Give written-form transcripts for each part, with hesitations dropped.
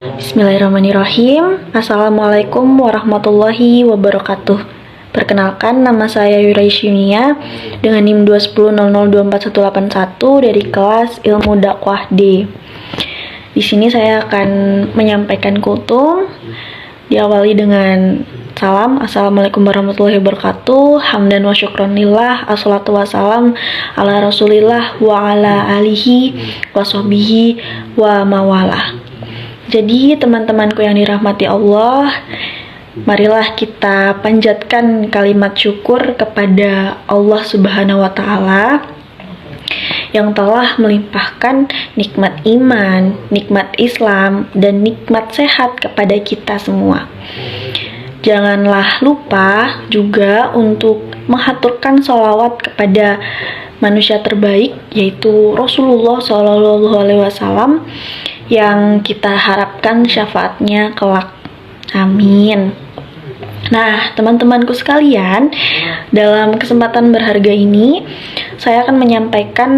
Bismillahirrahmanirrahim. Assalamualaikum warahmatullahi wabarakatuh. Perkenalkan, nama saya Yuraisyunia dengan NIM 21000241181 dari kelas Ilmu Dakwah D. Di sini saya akan menyampaikan kultum. Diawali dengan salam. Assalamualaikum warahmatullahi wabarakatuh. Hamdan wa syukronillah. Assalatu wassalam ala rasulillah wa ala alihi wa sahbihi wa mawalah. Jadi teman-temanku yang dirahmati Allah, marilah kita panjatkan kalimat syukur kepada Allah Subhanahu wa Ta'ala yang telah melimpahkan nikmat iman, nikmat Islam, dan nikmat sehat kepada kita semua. Janganlah lupa juga untuk menghaturkan sholawat kepada manusia terbaik, yaitu Rasulullah SAW, yang kita harapkan syafaatnya kelak. Amin. Nah, teman-temanku sekalian, dalam kesempatan berharga ini, saya akan menyampaikan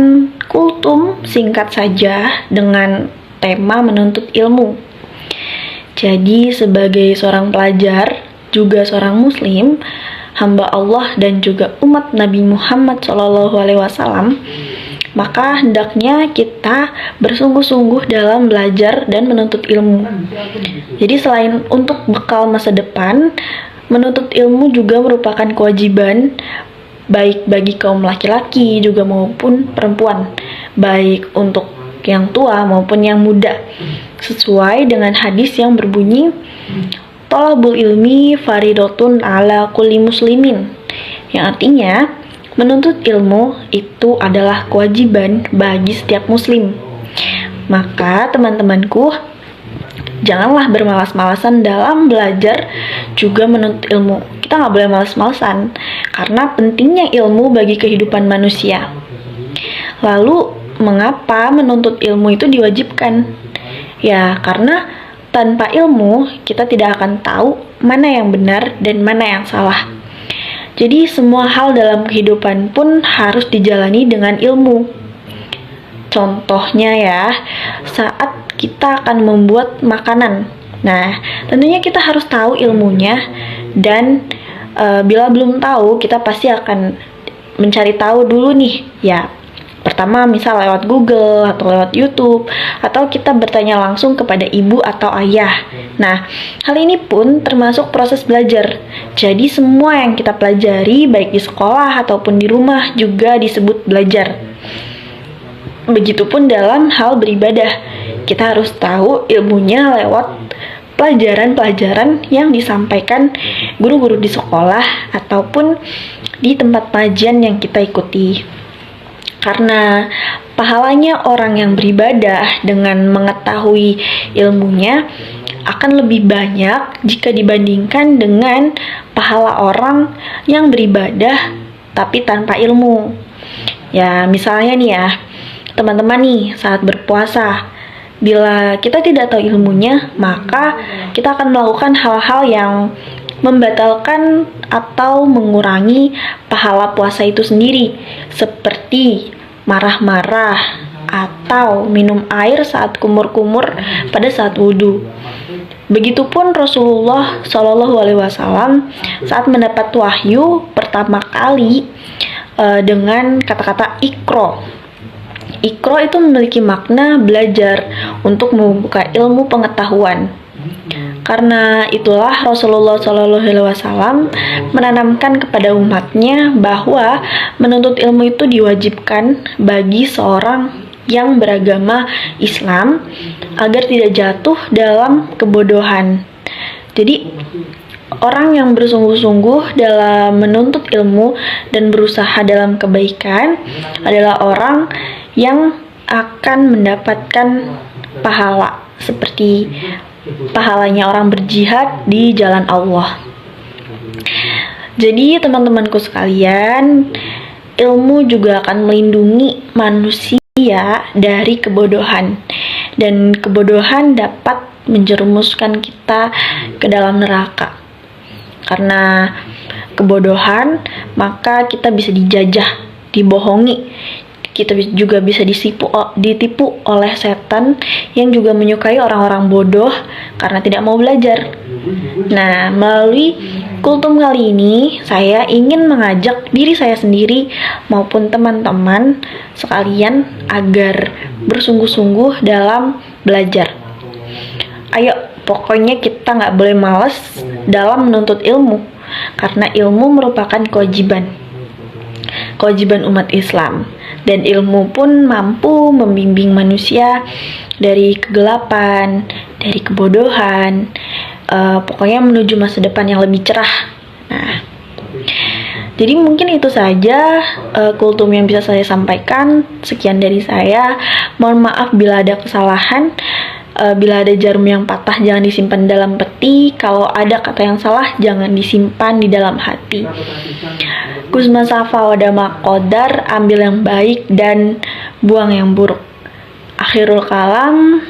kultum singkat saja dengan tema menuntut ilmu. Jadi, sebagai seorang pelajar, juga seorang muslim, hamba Allah dan juga umat Nabi Muhammad SAW, maka hendaknya kita bersungguh-sungguh dalam belajar dan menuntut ilmu. Jadi selain untuk bekal masa depan, menuntut ilmu juga merupakan kewajiban baik bagi kaum laki-laki juga maupun perempuan, baik untuk yang tua maupun yang muda, sesuai dengan hadis yang berbunyi Thalabul ilmi faridotun ala kulli muslimin, yang artinya menuntut ilmu itu adalah kewajiban bagi setiap muslim. Maka teman-temanku, janganlah bermalas-malasan dalam belajar juga menuntut ilmu. Kita nggak boleh malas-malasan, karena pentingnya ilmu bagi kehidupan manusia. Lalu, mengapa menuntut ilmu itu diwajibkan? Ya, karena tanpa ilmu, kita tidak akan tahu mana yang benar dan mana yang salah. Jadi semua hal dalam kehidupan pun harus dijalani dengan ilmu. Contohnya ya, saat kita akan membuat makanan. Nah, tentunya kita harus tahu ilmunya dan bila belum tahu, kita pasti akan mencari tahu dulu nih. Ya, pertama misal lewat Google atau lewat YouTube, atau kita bertanya langsung kepada ibu atau ayah. Nah, hal ini pun termasuk proses belajar. Jadi semua yang kita pelajari baik di sekolah ataupun di rumah juga disebut belajar. Begitupun dalam hal beribadah. Kita harus tahu ilmunya lewat pelajaran-pelajaran yang disampaikan guru-guru di sekolah ataupun di tempat pengajian yang kita ikuti. Karena pahalanya orang yang beribadah dengan mengetahui ilmunya akan lebih banyak jika dibandingkan dengan pahala orang yang beribadah tapi tanpa ilmu. Ya, misalnya nih ya, teman-teman nih saat berpuasa, bila kita tidak tahu ilmunya, maka kita akan melakukan hal-hal yang membatalkan atau mengurangi pahala puasa itu sendiri, seperti marah-marah atau minum air saat kumur-kumur pada saat wudhu. Begitupun Rasulullah SAW saat mendapat wahyu pertama kali dengan kata-kata ikro. Ikro itu memiliki makna belajar untuk membuka ilmu pengetahuan. Karena itulah Rasulullah SAW menanamkan kepada umatnya bahwa menuntut ilmu itu diwajibkan bagi seorang yang beragama Islam agar tidak jatuh dalam kebodohan. Jadi, orang yang bersungguh-sungguh dalam menuntut ilmu dan berusaha dalam kebaikan adalah orang yang akan mendapatkan pahala seperti pahalanya orang berjihad di jalan Allah. Jadi teman-temanku sekalian, ilmu juga akan melindungi manusia dari kebodohan, dan kebodohan dapat menjerumuskan kita ke dalam neraka. Karena kebodohan, maka kita bisa dijajah, dibohongi. Kita juga bisa ditipu oleh setan yang juga menyukai orang-orang bodoh karena tidak mau belajar. Nah, melalui kultum kali ini, saya ingin mengajak diri saya sendiri maupun teman-teman sekalian agar bersungguh-sungguh dalam belajar. Ayo, pokoknya kita nggak boleh malas dalam menuntut ilmu, karena ilmu merupakan kewajiban umat Islam, dan ilmu pun mampu membimbing manusia dari kegelapan, dari kebodohan, pokoknya menuju masa depan yang lebih cerah. Nah, jadi mungkin itu saja kultum yang bisa saya sampaikan. Sekian dari saya. Mohon maaf bila ada kesalahan. Bila ada jarum yang patah, jangan disimpan dalam peti. Kalau ada kata yang salah, jangan disimpan di dalam hati. Kusma safa wadama qadar, ambil yang baik dan buang yang buruk. Akhirul kalam.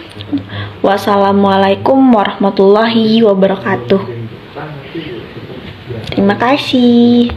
Wassalamualaikum warahmatullahi wabarakatuh. Terima kasih.